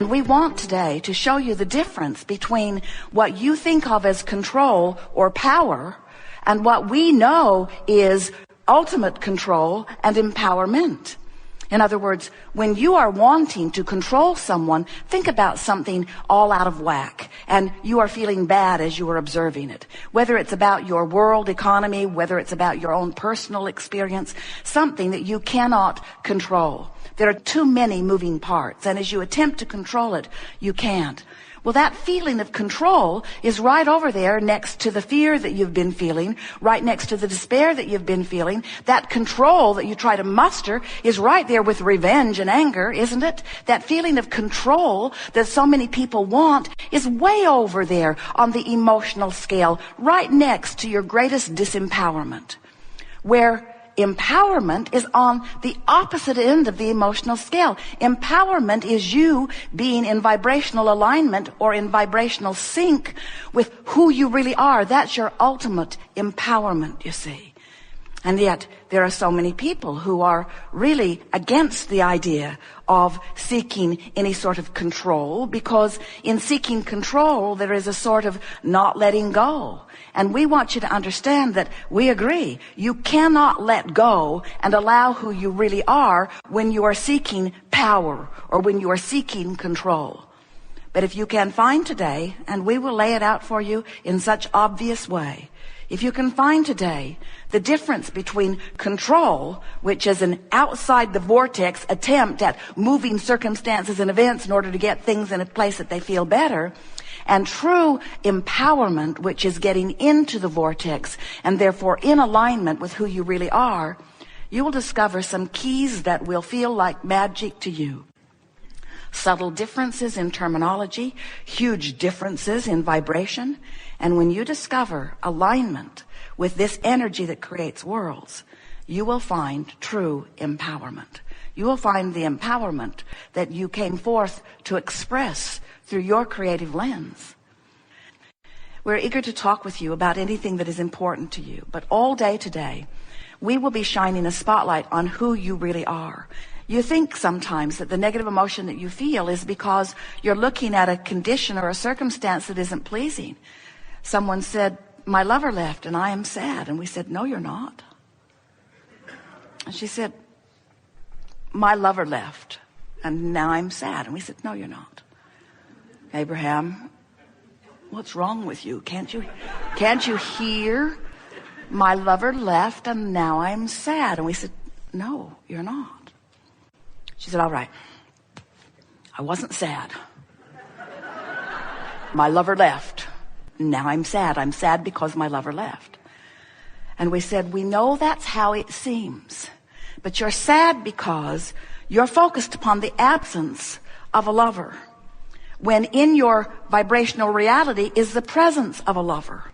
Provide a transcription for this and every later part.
We want today to show you the difference between what you think of as control or power and what we know is ultimate control and empowerment. In other words, when you are wanting to control someone, think about something all out of whack and you are feeling bad as you are observing it. Whether it's about your world economy, whether it's about your own personal experience, something that you cannot control. There are too many moving parts, and as you attempt to control it, you can't. Well, that feeling of control is right over there next to the fear that you've been feeling, right next to the despair that you've been feeling. That control that you try to muster is right there with revenge and anger, isn't it? That feeling of control that so many people want is way over there on the emotional scale, right next to your greatest disempowerment, where empowerment is on the opposite end of the emotional scale. Empowerment is you being in vibrational alignment or in vibrational sync with who you really are. That's your ultimate empowerment, you see. And yet there are so many people who are really against the idea of seeking any sort of control, because in seeking control there is a sort of not letting go. And we want you to understand that we agree. You cannot let go and allow who you really are when you are seeking power or when you are seeking control. But if you can find today, and we will lay it out for you in such obvious way, if you can find today the difference between control, which is an outside the vortex attempt at moving circumstances and events in order to get things in a place that they feel better, and true empowerment, which is getting into the vortex and therefore in alignment with who you really are, you will discover some keys that will feel like magic to you. Subtle differences in terminology, huge differences in vibration. And when you discover alignment with this energy that creates worlds, you will find true empowerment. You will find the empowerment that you came forth to express through your creative lens. We're eager to talk with you about anything that is important to you, but all day today, we will be shining a spotlight on who you really are. You think sometimes that the negative emotion that you feel is because you're looking at a condition or a circumstance that isn't pleasing. Someone said, "My lover left and I am sad." And we said, "No, you're not." And she said, "My lover left and now I'm sad." And we said, "No, you're not." "Abraham, what's wrong with you? Can't you hear? My lover left and now I'm sad." And we said, "No, you're not." She said, "All right, I wasn't sad. My lover left. Now I'm sad. I'm sad because my lover left." And we said, "We know that's how it seems, but you're sad because you're focused upon the absence of a lover, when in your vibrational reality is the presence of a lover.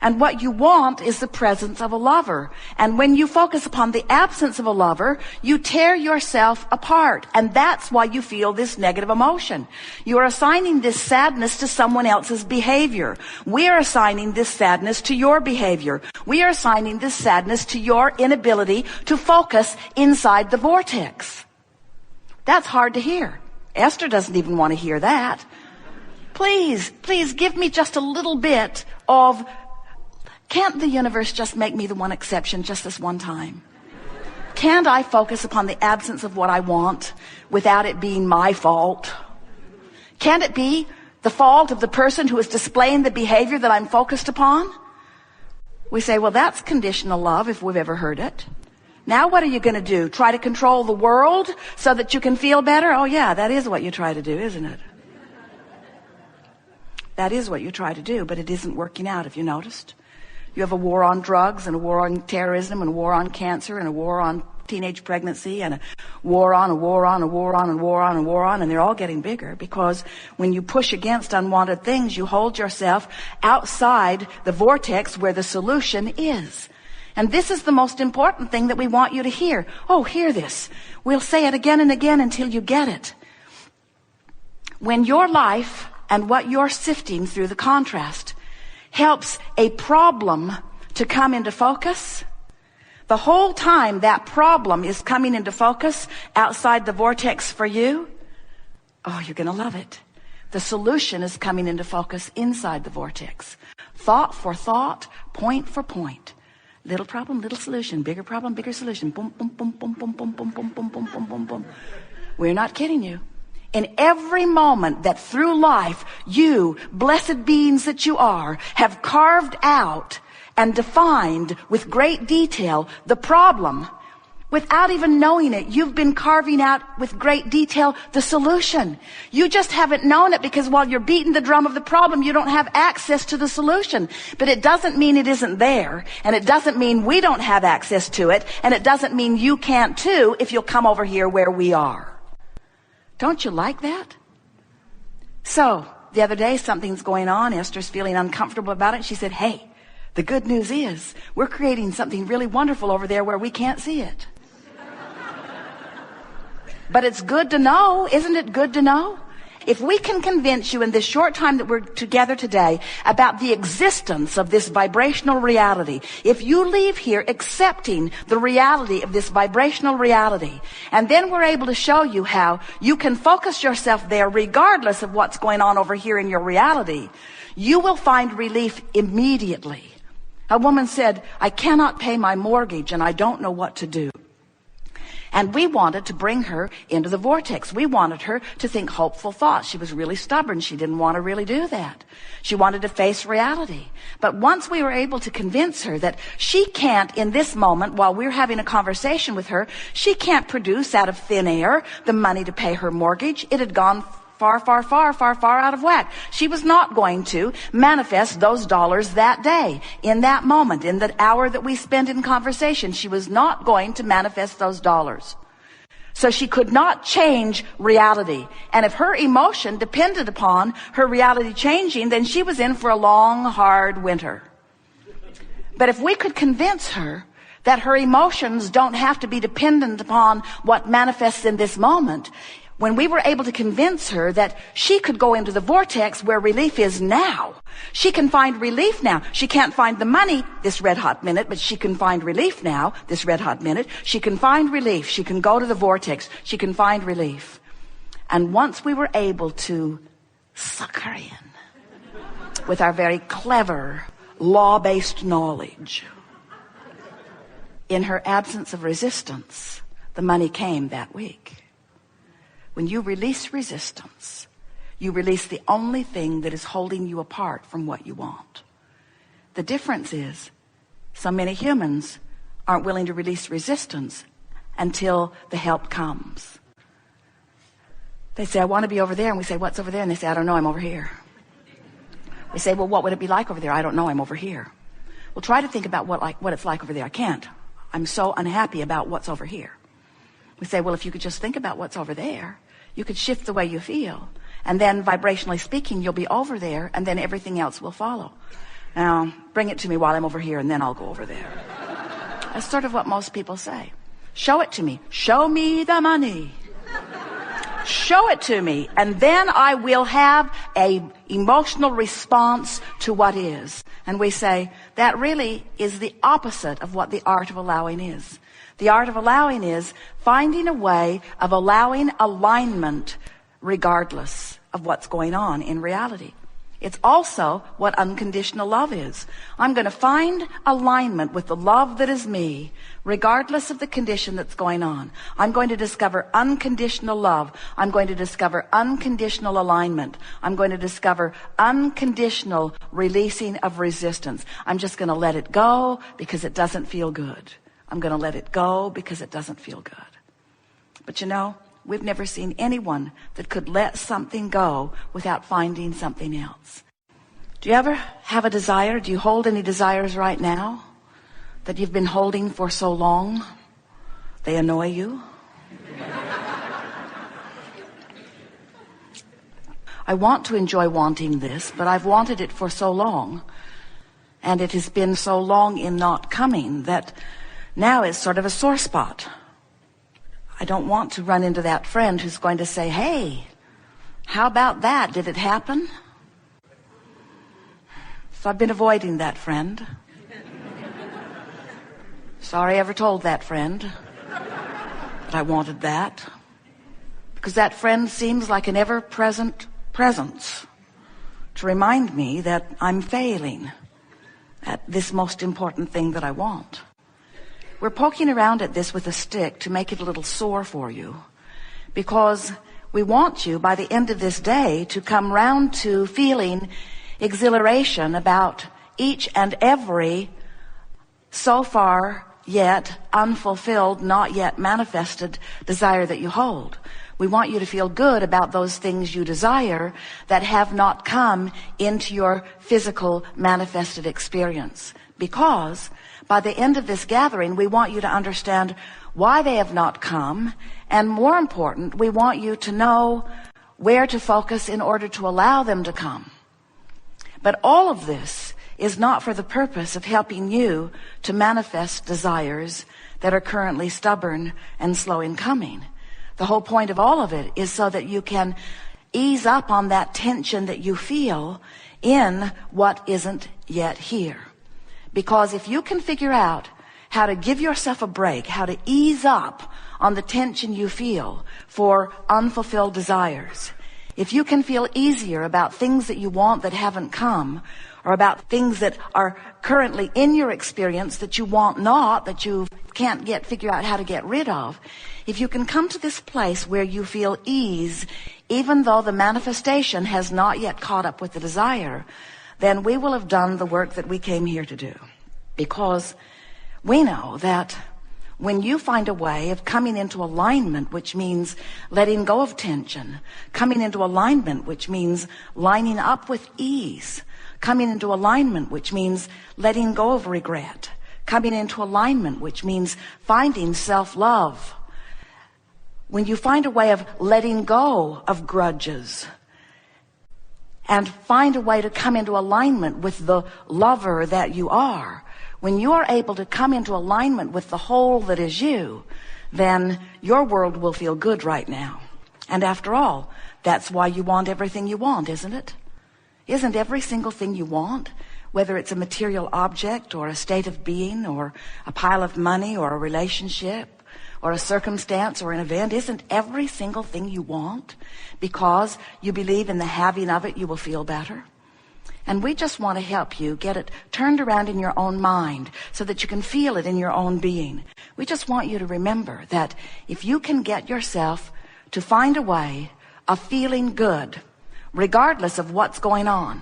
And what you want is the presence of a lover. And when you focus upon the absence of a lover, you tear yourself apart. And that's why you feel this negative emotion. You are assigning this sadness to someone else's behavior. We are assigning this sadness to your behavior. We are assigning this sadness to your inability to focus inside the vortex. That's hard to hear. Esther doesn't even want to hear that. Please give me just a little bit of, can't the universe just make me the one exception just this one time? Can't I focus upon the absence of what I want without it being my fault? Can't it be the fault of the person who is displaying the behavior that I'm focused upon? We say, well, that's conditional love if we've ever heard it. Now what are you going to do? Try to control the world so that you can feel better? Oh yeah, that is what you try to do, isn't it? That is what you try to do, but it isn't working out, have you noticed? You have a war on drugs and a war on terrorism and a war on cancer and a war on teenage pregnancy and a war on, and they're all getting bigger, because when you push against unwanted things, you hold yourself outside the vortex where the solution is. And this is the most important thing that we want you to hear. Oh, hear this. We'll say it again and again until you get it. When your life and what you're sifting through, the contrast, helps a problem to come into focus, the whole time that problem is coming into focus outside the vortex for you, Oh, you're going to love it. The solution is coming into focus inside the vortex. Thought for thought, point for point. Little problem, little solution. Bigger problem, bigger solution. Boom, boom, boom, boom, boom, boom, boom, boom, boom, boom, boom, boom, boom. We're not kidding you. In every moment that through life, you, blessed beings that you are, have carved out and defined with great detail the problem, without even knowing it, you've been carving out with great detail the solution. You just haven't known it because while you're beating the drum of the problem, you don't have access to the solution. But it doesn't mean it isn't there, and it doesn't mean we don't have access to it, and it doesn't mean you can't too if you'll come over here where we are. Don't you like that? So, the other day something's going on. Esther's feeling uncomfortable about it. She said, hey, the good news is we're creating something really wonderful over there where we can't see it. But it's good to know. Isn't it good to know? If we can convince you in this short time that we're together today about the existence of this vibrational reality, if you leave here accepting the reality of this vibrational reality, and then we're able to show you how you can focus yourself there regardless of what's going on over here in your reality, you will find relief immediately. A woman said, I cannot pay my mortgage and I don't know what to do. And we wanted to bring her into the vortex. We wanted her to think hopeful thoughts. She was really stubborn. She didn't want to really do that. She wanted to face reality. But once we were able to convince her that she can't, in this moment, while we're having a conversation with her, she can't produce out of thin air the money to pay her mortgage. It had gone far out of whack. She was not going to manifest those dollars that day, in that moment, in the hour that we spent in conversation. She was not going to manifest those dollars. So she could not change reality. And if her emotion depended upon her reality changing, then she was in for a long, hard winter. But if we could convince her that her emotions don't have to be dependent upon what manifests in this moment, when we were able to convince her that she could go into the vortex where relief is now, she can find relief now. She can't find the money this red hot minute, but she can find relief now this red hot minute. She can find relief. She can go to the vortex. She can find relief. And once we were able to suck her in with our very clever law-based knowledge, in her absence of resistance, the money came that week. When you release resistance, you release the only thing that is holding you apart from what you want. The difference is, so many humans aren't willing to release resistance until the help comes. They say, I want to be over there. And we say, what's over there? And they say, I don't know, I'm over here. We say, well, what would it be like over there? I don't know, I'm over here. Well, try to think about what it's like over there. I can't. I'm so unhappy about what's over here. We say, well, if you could just think about what's over there, you could shift the way you feel. And then vibrationally speaking, you'll be over there, and then everything else will follow. Now, bring it to me while I'm over here, and then I'll go over there. That's sort of what most people say. Show it to me. Show me the money. Show it to me, and then I will have a emotional response to what is. And we say, that really is the opposite of what the art of allowing is. The art of allowing is finding a way of allowing alignment regardless of what's going on in reality. It's also what unconditional love is. I'm going to find alignment with the love that is me, regardless of the condition that's going on. I'm going to discover unconditional love. I'm going to discover unconditional alignment. I'm going to discover unconditional releasing of resistance. I'm just going to let it go because it doesn't feel good. I'm going to let it go because it doesn't feel good. But you know, we've never seen anyone that could let something go without finding something else. Do you ever have a desire? Do you hold any desires right now that you've been holding for so long? They annoy you. I want to enjoy wanting this, but I've wanted it for so long, and it has been so long in not coming that now it's sort of a sore spot. I don't want to run into that friend who's going to say, hey, how about that? Did it happen? So I've been avoiding that friend. Sorry I ever told that friend that I wanted that. because that friend seems like an ever-present presence to remind me that I'm failing at this most important thing that I want. We're poking around at this with a stick to make it a little sore for you, because we want you by the end of this day to come round to feeling exhilaration about each and every so far yet unfulfilled, not yet manifested desire that you hold. We want you to feel good about those things you desire that have not come into your physical manifested experience. Because by the end of this gathering, we want you to understand why they have not come. And more important, we want you to know where to focus in order to allow them to come. But all of this is not for the purpose of helping you to manifest desires that are currently stubborn and slow in coming. The whole point of all of it is so that you can ease up on that tension that you feel in what isn't yet here. Because if you can figure out how to give yourself a break, how to ease up on the tension you feel for unfulfilled desires, if you can feel easier about things that you want that haven't come, or about things that are currently in your experience that you want not, that you can't figure out how to get rid of, if you can come to this place where you feel ease, even though the manifestation has not yet caught up with the desire, then we will have done the work that we came here to do. Because we know that when you find a way of coming into alignment, which means letting go of tension, coming into alignment, which means lining up with ease, coming into alignment, which means letting go of regret, coming into alignment, which means finding self-love. When you find a way of letting go of grudges and find a way to come into alignment with the lover that you are, when you are able to come into alignment with the whole that is you, then your world will feel good right now. And after all, that's why you want everything you want, isn't it? Isn't every single thing you want, whether it's a material object or a state of being or a pile of money or a relationship or a circumstance or an event, isn't every single thing you want because you believe in the having of it you will feel better? And we just want to help you get it turned around in your own mind so that you can feel it in your own being. We just want you to remember that if you can get yourself to find a way of feeling good regardless of what's going on,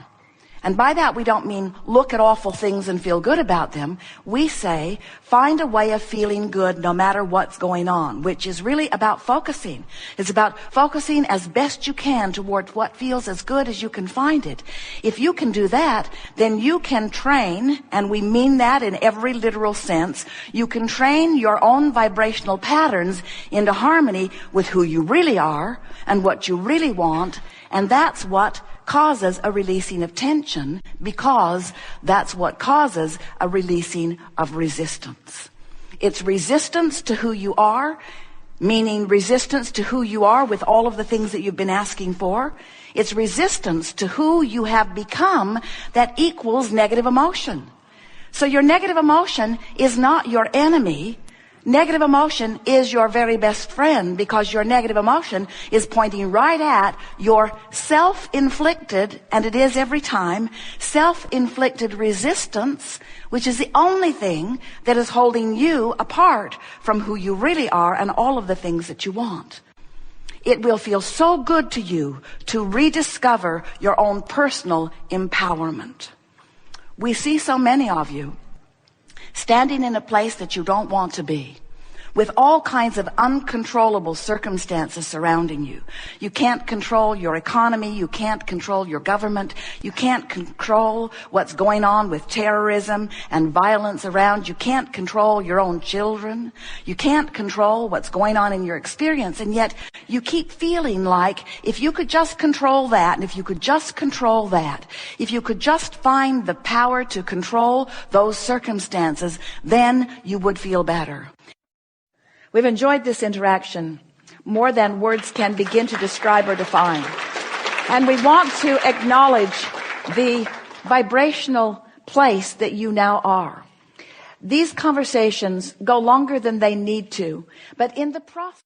and by that we don't mean look at awful things and feel good about them. We say find a way of feeling good no matter what's going on, which is really about focusing. It's about focusing as best you can toward what feels as good as you can find it. If you can do that, then you can train, and we mean that in every literal sense, you can train your own vibrational patterns into harmony with who you really are and what you really want. And that's what causes a releasing of tension, because that's what causes a releasing of resistance. It's resistance to who you are, meaning resistance to who you are with all of the things that you've been asking for. It's resistance to who you have become that equals negative emotion. So your negative emotion is not your enemy. Negative emotion is your very best friend, because your negative emotion is pointing right at your self-inflicted, and it is every time, self-inflicted resistance, which is the only thing that is holding you apart from who you really are and all of the things that you want. It will feel so good to you to rediscover your own personal empowerment. We see so many of you standing in a place that you don't want to be, with all kinds of uncontrollable circumstances surrounding you. You can't control your economy. You can't control your government. You can't control what's going on with terrorism and violence around. You can't control your own children. You can't control what's going on in your experience. And yet you keep feeling like if you could just control that, and if you could just control that, if you could just find the power to control those circumstances, then you would feel better. We've enjoyed this interaction more than words can begin to describe or define. And we want to acknowledge the vibrational place that you now are. These conversations go longer than they need to, but in the process